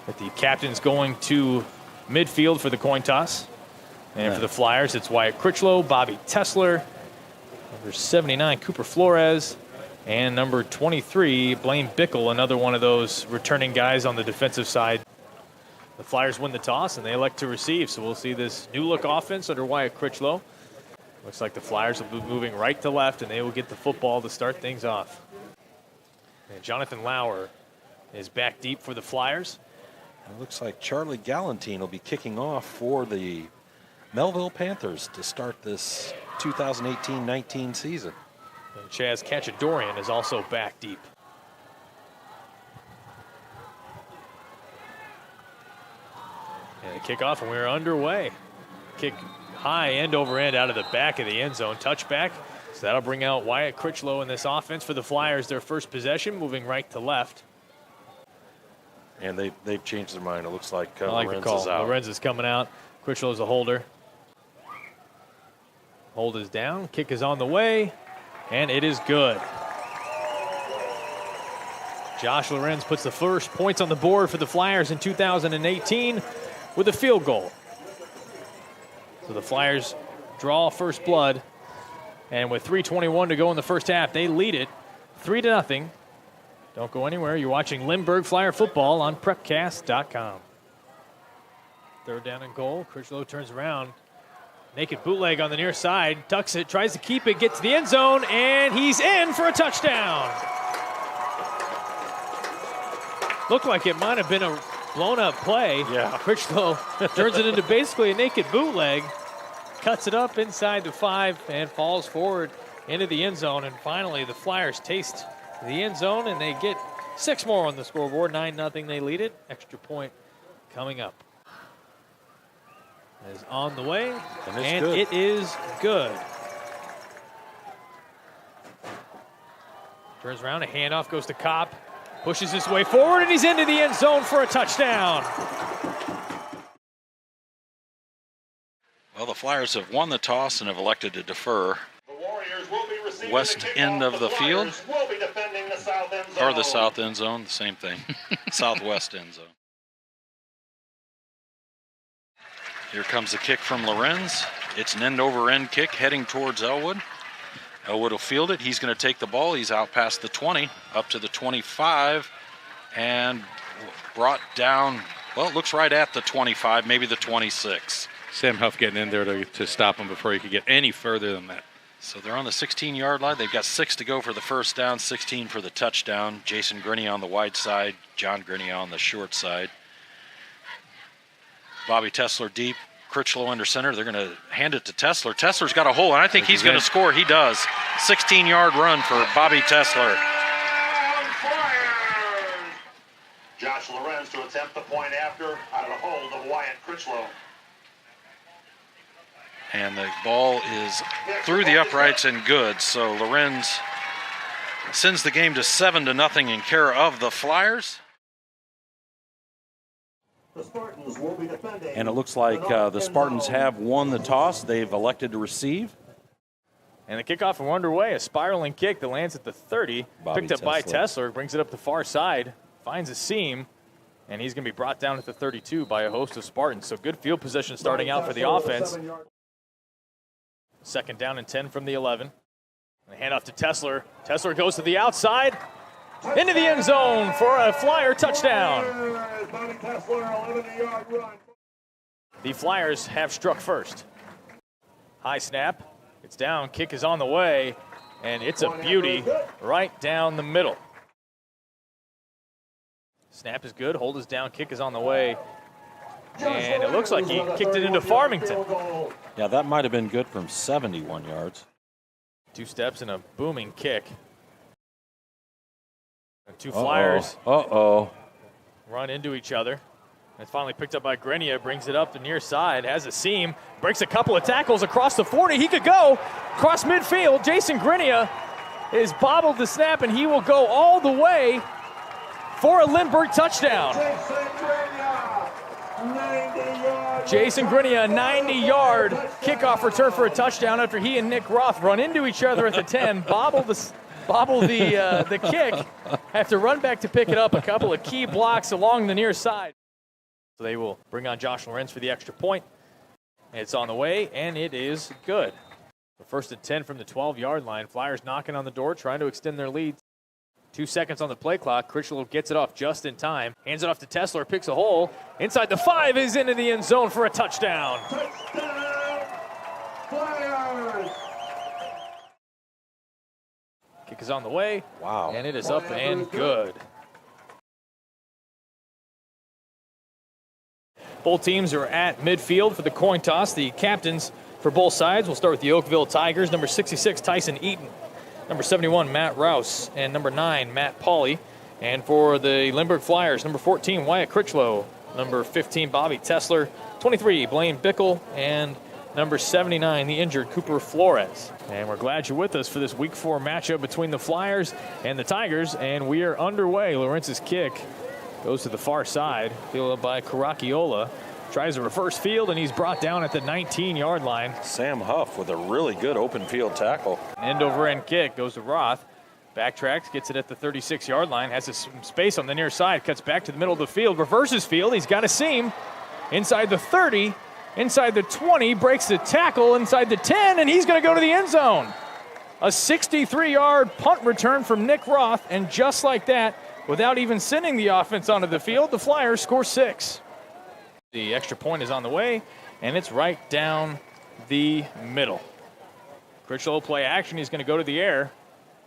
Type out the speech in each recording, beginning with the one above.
With the captains going to midfield for the coin toss. And for the Flyers, it's Wyatt Critchlow, Bobby Tessler, number 79, Cooper Flores, and number 23, Blaine Bickle, another one of those returning guys on the defensive side. The Flyers win the toss, and they elect to receive, so we'll see this new-look offense under Wyatt Critchlow. Looks like the Flyers will be moving right to left, and they will get the football to start things off. And Jonathan Lauer is back deep for the Flyers. It looks like Charlie Galantine will be kicking off for the Melville Panthers to start this 2018-19 season. And Chaz Cachadorian is also back deep. And a kickoff, and we're underway. Kick high, end over end, out of the back of the end zone. Touchback. So that'll bring out Wyatt Critchlow in this offense for the Flyers. Their first possession, moving right to left. And they've changed their mind. It looks like I like Lorenz the call. is out. Lorenz is coming out. Critchlow's a holder. Hold is down. Kick is on the way. And it is good. Josh Lorenz puts the first points on the board for the Flyers in 2018 with a field goal. So the Flyers draw first blood. And with 3:21 to go in the first half, they lead it 3-0. Don't go anywhere. You're watching Lindbergh Flyer football on prepcast.com. Third down and goal. Critchlow turns around. Naked bootleg on the near side. Tucks it, tries to keep it, gets to the end zone, and he's in for a touchdown. Looked like it might have been a blown-up play. Yeah. Critchlow turns it into basically a naked bootleg. Cuts it up inside the 5 and falls forward into the end zone. And finally, the Flyers taste the end zone, and they get 6 more on the scoreboard. 9-0, they lead it. Extra point coming up. Is on the way, and it is good. Turns around, a handoff goes to Kopp, pushes his way forward, and he's into the end zone for a touchdown. Well, the Flyers have won the toss and have elected to defer. West end of the field, or the south end zone, the same thing. Southwest end zone. Here comes the kick from Lorenz. It's an end-over-end kick heading towards Elwood. Elwood will field it. He's going to take the ball. He's out past the 20, up to the 25, and brought down, well, it looks right at the 25, maybe the 26. Sam Huff getting in there to stop him before he could get any further than that. So they're on the 16-yard line. They've got 6 to go for the first down, 16 for the touchdown. Jason Grinney on the wide side, John Grinney on the short side. Bobby Tessler deep, Critchlow under center. They're going to hand it to Tessler. Tessler's got a hole, and I think he's going to score. He does. 16-yard run for Bobby Tessler. Josh Lorenz to attempt the point after out of the hold of Wyatt Critchlow. And the ball is through the uprights and good. So Lorenz sends the game to 7-0 in care of the Flyers. And it looks like the Spartans have won the toss. They've elected to receive. And the kickoff are underway. A spiraling kick that lands at the 30. Picked up by Tessler. Brings it up the far side. Finds a seam. And he's going to be brought down at the 32 by a host of Spartans. So good field position starting out for the offense. Second down and 10 from the 11. And a handoff to Tessler. Tessler goes to the outside. Into the end zone for a Flyer touchdown. The Flyers have struck first. High snap. It's down. Kick is on the way. And it's a beauty right down the middle. Snap is good. Hold is down. Kick is on the way. And it looks like he kicked it into Farmington. Yeah, that might have been good from 71 yards. 2 steps and a booming kick. And 2 Flyers run into each other. It's finally picked up by Grenier, brings it up the near side, has a seam, breaks a couple of tackles across the 40. He could go across midfield. Jason Grenier is bobbled the snap, and he will go all the way for a Lindbergh touchdown. Jason Grenier, 90-yard kickoff return for a touchdown after he and Nick Roth run into each other at the 10, bobble the kick, have to run back to pick it up, a couple of key blocks along the near side. So they will bring on Josh Lorenz for the extra point. It's on the way, and it is good. The 1st and 10 from the 12-yard line. Flyers knocking on the door, trying to extend their lead. 2 seconds on the play clock. Critchlow gets it off just in time. Hands it off to Tesler, picks a hole. Inside the 5 is into the end zone for a touchdown. Touchdown, Flyers! Kick is on the way. Wow. And it is up and good. Both teams are at midfield for the coin toss. The captains for both sides will start with the Oakville Tigers. Number 66, Tyson Eaton. Number 71, Matt Rouse. And number 9, Matt Pauley. And for the Lindbergh Flyers, number 14, Wyatt Critchlow. Number 15, Bobby Tesler. 23, Blaine Bickle. And number 79, the injured Cooper Flores. And we're glad you're with us for this Week 4 matchup between the Flyers and the Tigers. And we are underway. Lorenz's kick goes to the far side, fielded by Caracchiola. Tries a reverse field, and he's brought down at the 19-yard line. Sam Huff with a really good open field tackle. End-over-end kick goes to Roth. Backtracks, gets it at the 36-yard line, has some space on the near side, cuts back to the middle of the field, reverses field. He's got a seam inside the 30, inside the 20, breaks the tackle inside the 10, and he's going to go to the end zone. A 63-yard punt return from Nick Roth, and just like that, without even sending the offense onto the field, the Flyers score 6. The extra point is on the way, and it's right down the middle. Critchlow play action. He's going to go to the air.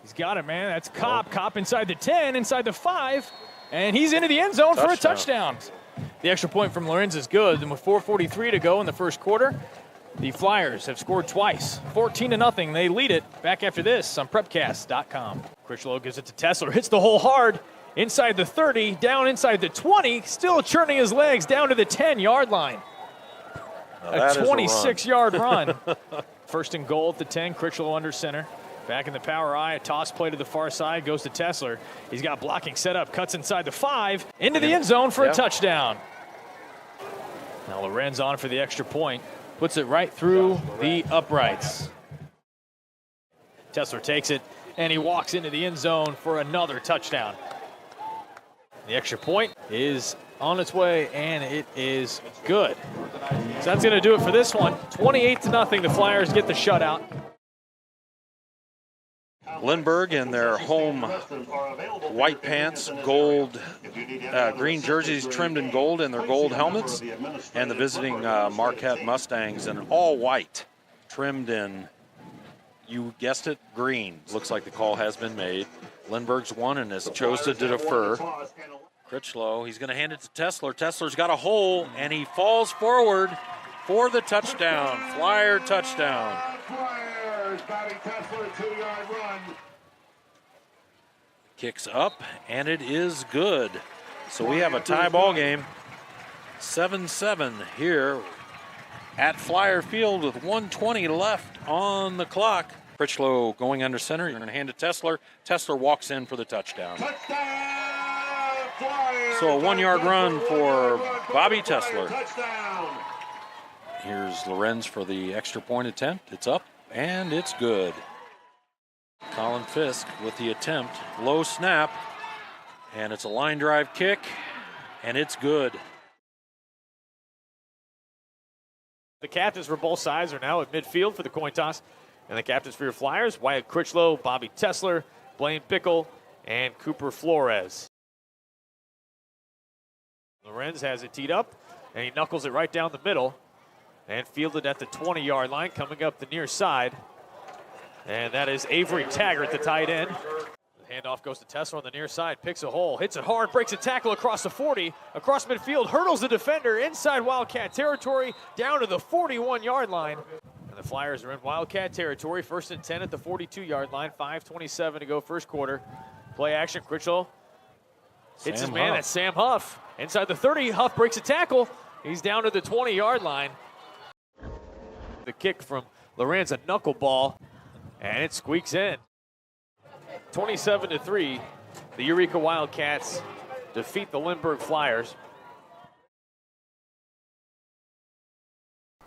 He's got it, man. That's Kopp. Kopp inside the 10, inside the 5, and he's into the end zone for a touchdown. The extra point from Lorenz is good, and with 4:43 to go in the first quarter, the Flyers have scored twice, 14-0. They lead it. Back after this on Prepcast.com. Critchlow gives it to Tesler, hits the hole hard. Inside the 30, down inside the 20, still churning his legs down to the 10-yard line. A 26-yard run. First and goal at the 10, Critchlow under center. Back in the power eye, a toss play to the far side, goes to Tesler. He's got blocking set up, cuts inside the 5, into the end zone for a touchdown. Now Lorenz on for the extra point, puts it right through the uprights. Tesler takes it, and he walks into the end zone for another touchdown. The extra point is on its way, and it is good. So that's going to do it for this one. 28-0, the Flyers get the shutout. Lindbergh in their home white pants, gold, green jerseys trimmed in gold, and their gold helmets, and the visiting Marquette Mustangs in all white, trimmed in, you guessed it, green. Looks like the call has been made. Lindbergh's won and has chosen to defer. Critchlow, he's going to hand it to Tesler. Tesler's got a hole, and he falls forward for the touchdown. Flyer touchdown. Flyers, Bobby Tesler, 2-yard run. Kicks up, and it is good. So we have a tie ball game. 7-7 here at Flyer Field with 1:20 left on the clock. Critchlow going under center. You're going to hand it to Tesler. Tesler walks in for the touchdown. Touchdown, Flyers. So a 1-yard run for Bobby Flyer Tesler. touchdown. Here's Lorenz for the extra point attempt. It's up, and it's good. Colin Fisk with the attempt. Low snap, and it's a line drive kick, and it's good. The captains for both sides are now at midfield for the coin toss. And the captains for your Flyers, Wyatt Critchlow, Bobby Tesler, Blaine Bickle, and Cooper Flores. Lorenz has it teed up, and he knuckles it right down the middle and fielded at the 20-yard line, coming up the near side. And that is Avery Taggart, the tight end. The handoff goes to Tesler on the near side, picks a hole, hits it hard, breaks a tackle across the 40, across midfield, hurdles the defender inside Wildcat territory, down to the 41-yard line. And the Flyers are in Wildcat territory, 1st and 10 at the 42-yard line, 5:27 to go first quarter. Play action, Critchlow hits his man, that's Sam Huff. Inside the 30, Huff breaks a tackle. He's down to the 20-yard line. The kick from Lorenz, a knuckleball, and it squeaks in. 27-3, the Eureka Wildcats defeat the Lindbergh Flyers.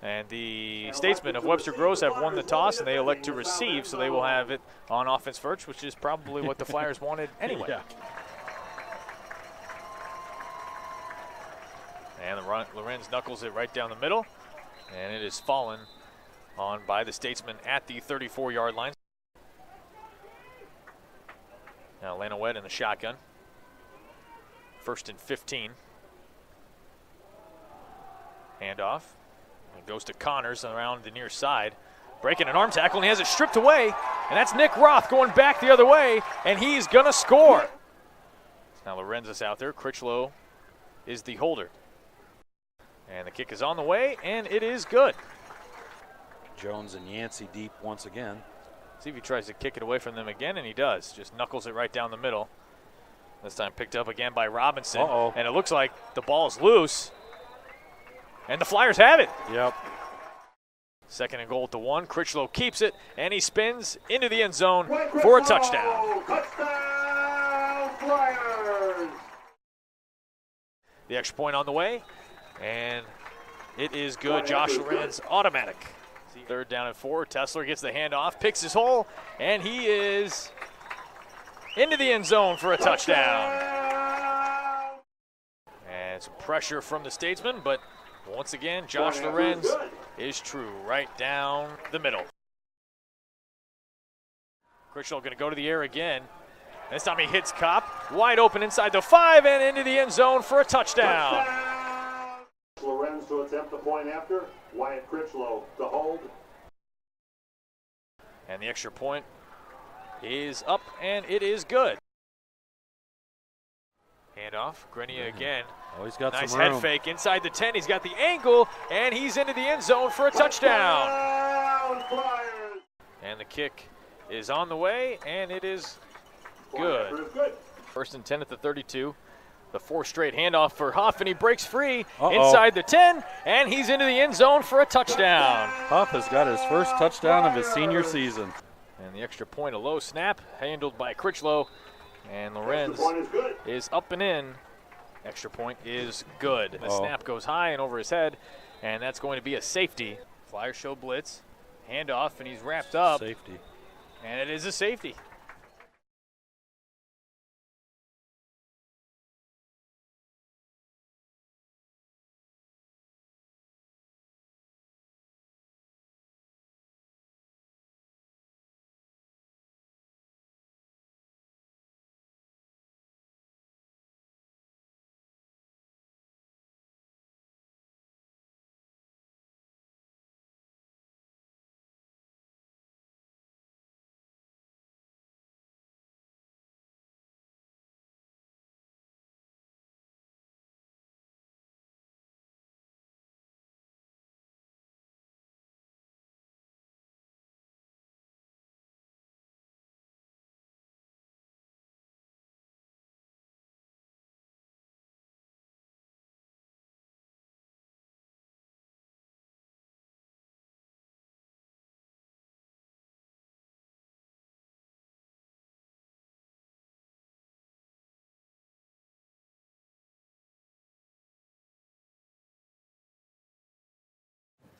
And the Statesmen of Webster Groves have won the toss, and they elect to receive, so they will have it on offense first, which is probably what the Flyers wanted anyway. And Lorenz knuckles it right down the middle, and it is fallen on by the Statesman at the 34-yard line. Now Lanowet in the shotgun. 1st and 15. Handoff. It goes to Connors around the near side. Breaking an arm tackle, and he has it stripped away. And that's Nick Roth going back the other way, and he's going to score. Now Lorenz is out there. Critchlow is the holder. And the kick is on the way, and it is good. Jones and Yancey deep once again. See if he tries to kick it away from them again, and he does. Just knuckles it right down the middle. This time picked up again by Robinson. Uh-oh. And it looks like the ball is loose. And the Flyers have it. Yep. 2nd and goal at the 1. Critchlow keeps it, and he spins into the end zone for a touchdown. Touchdown, Flyers! The extra point on the way, and it is good. Josh Lorenz, automatic. 3rd down and 4. Tesler gets the handoff, picks his hole, and he is into the end zone for a touchdown. And some pressure from the Statesman, but once again, Josh Lorenz is true right down the middle. Critchlow going to go to the air again. This time he hits Kopp, wide open inside the 5 and into the end zone for a touchdown. Lorenz to attempt the point after. Wyatt Critchlow to hold. And the extra point is up, and it is good. Handoff, Grenier again. Oh, he's got Nice some room. head fake inside the 10. He's got the angle, and he's into the end zone for a touchdown. Flyers! And the kick is on the way, and it is good. 1st and 10 at the 32. The 4 straight handoff for Huff, and he breaks free inside the 10, and he's into the end zone for a touchdown. Huff has got his first touchdown of his senior season. And the extra point, a low snap, handled by Critchlow, and Lorenz is up and in. Extra point is good. The snap goes high and over his head, and that's going to be a safety. Flyers show blitz, handoff, and he's wrapped up. Safety. And it is a safety.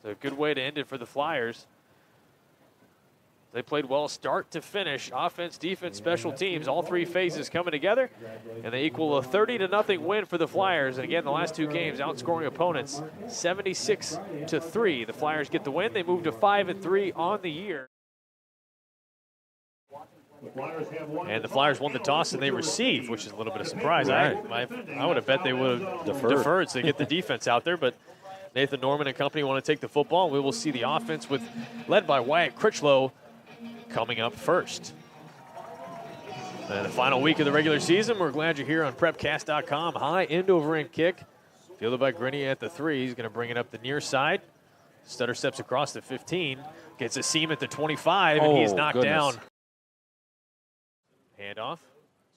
It's a good way to end it for the Flyers. They played well start to finish. Offense, defense, special teams, all 3 phases coming together, and they equal a 30-0 win for the Flyers. And again, the last 2 games outscoring opponents 76-3. The Flyers get the win. They move to 5-3 on the year. And the Flyers won the toss and they receive, which is a little bit of surprise. Right. I would have bet they would have deferred so they get the defense out there, but Nathan Norman and company want to take the football. We will see the offense led by Wyatt Critchlow coming up first. And the final week of the regular season, we're glad you're here on PrepCast.com. High end over end kick. Fielded by Grenier at the 3. He's going to bring it up the near side. Stutter steps across the 15. Gets a seam at the 25, and he's knocked down. Handoff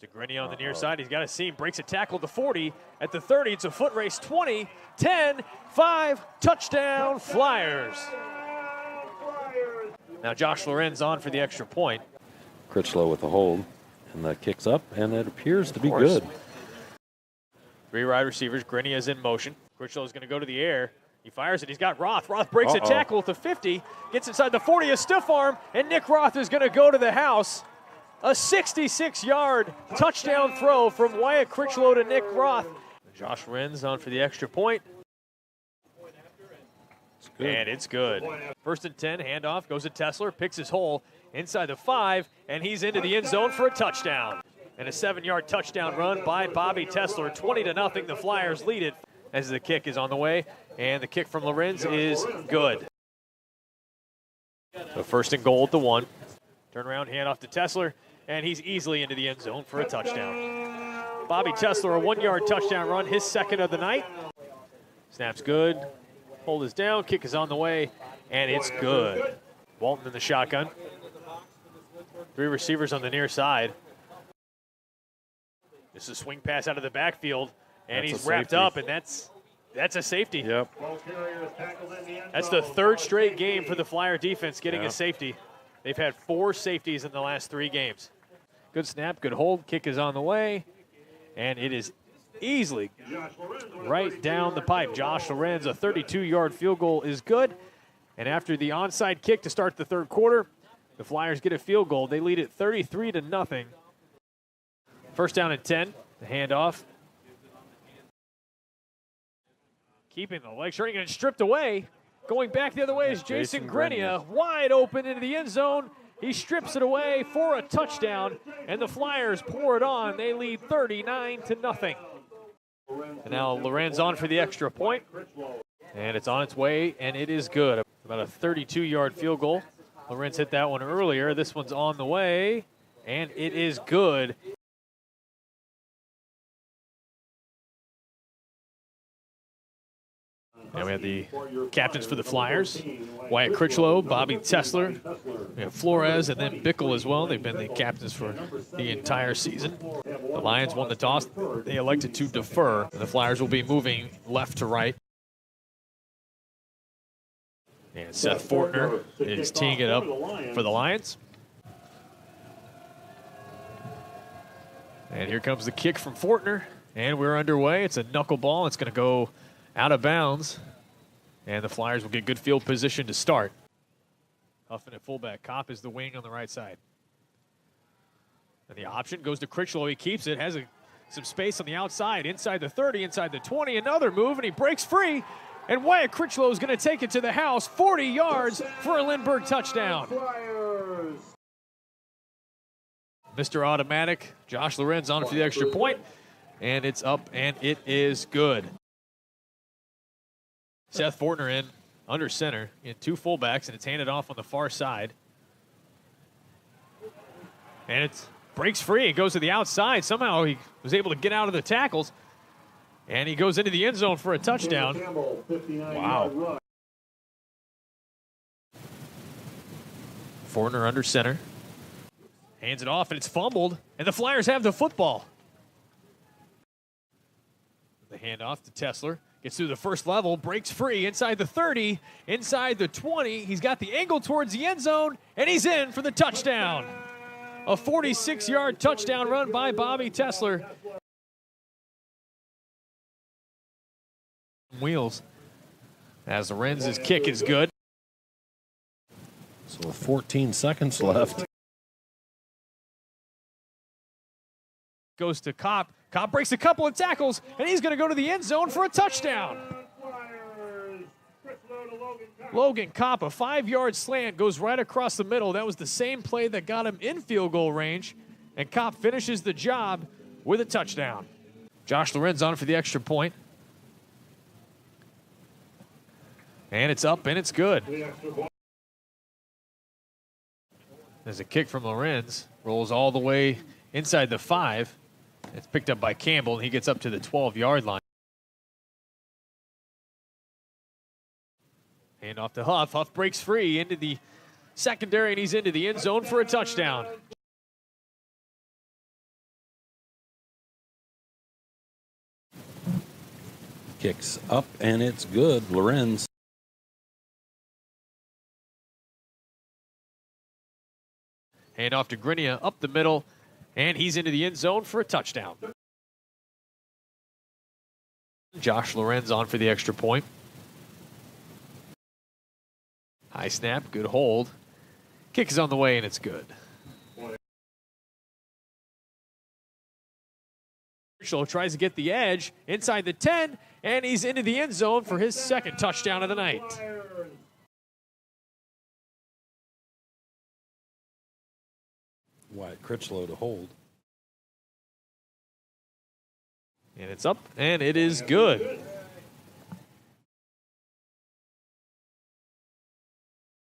to Grenier on the near side. He's got a seam. Breaks a tackle at the 40. At the 30, it's a foot race. 20, 10, 5. Touchdown, Flyers. Now Josh Lorenz on for the extra point. Critchlow with the hold, and that kicks up, and it appears to be good. 3 wide receivers. Grenier is in motion. Critchlow is going to go to the air. He fires it. He's got Roth. Roth breaks a tackle at the 50. Gets inside the 40, a stiff arm, and Nick Roth is going to go to the house. A 66-yard touchdown throw from Wyatt Critchlow to Nick Roth. Josh Lorenz on for the extra point. And it's good. First and 10, handoff, goes to Tesler, picks his hole inside the 5, and he's into the end zone for a touchdown. And a 7-yard touchdown run by Bobby Tesler, 20-0. The Flyers lead it as the kick is on the way, and the kick from Lorenz is good. So first and goal at the 1. Turn around, handoff to Tesler, and he's easily into the end zone for a touchdown. Bobby Tesler, a 1-yard touchdown run, his second of the night. Snap's good. Hold is down, kick is on the way, and it's good. Walton in the shotgun. 3 receivers on the near side. This is a swing pass out of the backfield, and he's wrapped up, and that's a safety. Yep. That's the 3rd straight game for the Flyer defense getting a safety. They've had 4 safeties in the last 3 games. Good snap, good hold, kick is on the way, and it is easily right down the pipe. Josh Lorenz, a 32-yard field goal is good. And after the onside kick to start the 3rd quarter, the Flyers get a field goal. They lead it 33-0. First down and 10, the handoff. Keeping the leg short, and stripped away. Going back the other way is Jason Grenier, wide open into the end zone. He strips it away for a touchdown, and the Flyers pour it on. They lead 39-0. And now Lorenz on for the extra point. And it's on its way, and it is good. About a 32-yard field goal. Lorenz hit that one earlier. This one's on the way, and it is good. And we have the captains for the Flyers. Wyatt Critchlow, Bobby Tesler, we have Flores, and then Bickle as well. They've been the captains for the entire season. The Lions won the toss. They elected to defer. The Flyers will be moving left to right. And Seth Fortner is teeing it up for the Lions. And here comes the kick from Fortner. And we're underway. It's a knuckleball. It's going to go out of bounds. And the Flyers will get good field position to start. Huffman at fullback. Kopp is the wing on the right side. And the option goes to Critchlow. He keeps it. Has some space on the outside. Inside the 30, inside the 20. Another move, and he breaks free. And Wyatt Critchlow is going to take it to the house. 40 yards for a Lindbergh touchdown. Mr. Automatic, Josh Lorenz on for the extra point. And it's up, and it is good. Seth Fortner in under center in 2 fullbacks, and it's handed off on the far side. And it breaks free. It goes to the outside. Somehow he was able to get out of the tackles. And he goes into the end zone for a touchdown. Wow. Fortner under center. Hands it off, and it's fumbled. And the Flyers have the football. The handoff to Tesler. Gets through the first level, breaks free inside the 30, inside the 20. He's got the angle towards the end zone, and he's in for the touchdown. A 46-yard touchdown run by Bobby Tesler. Wheels as Lorenz's kick is good. So 14 seconds left. Goes to Kopp. Kopp breaks a couple of tackles, and he's going to go to the end zone for a touchdown. Logan Kopp, a 5-yard slant, goes right across the middle. That was the same play that got him in field goal range, and Kopp finishes the job with a touchdown. Josh Lorenz on for the extra point. And it's up, and it's good. There's a kick from Lorenz. Rolls all the way inside the 5. It's picked up by Campbell, and he gets up to the 12-yard line. Hand off to Huff. Huff breaks free into the secondary, and he's into the end zone for a touchdown. Kicks up, and it's good. Lorenz. Hand off to Grenier up the middle, and he's into the end zone for a touchdown. Josh Lorenz on for the extra point. High snap, good hold. Kick is on the way, and it's good. Critchlow tries to get the edge inside the 10, and he's into the end zone for his second touchdown of the night. Wyatt Critchlow to hold. And it's up, and it is good.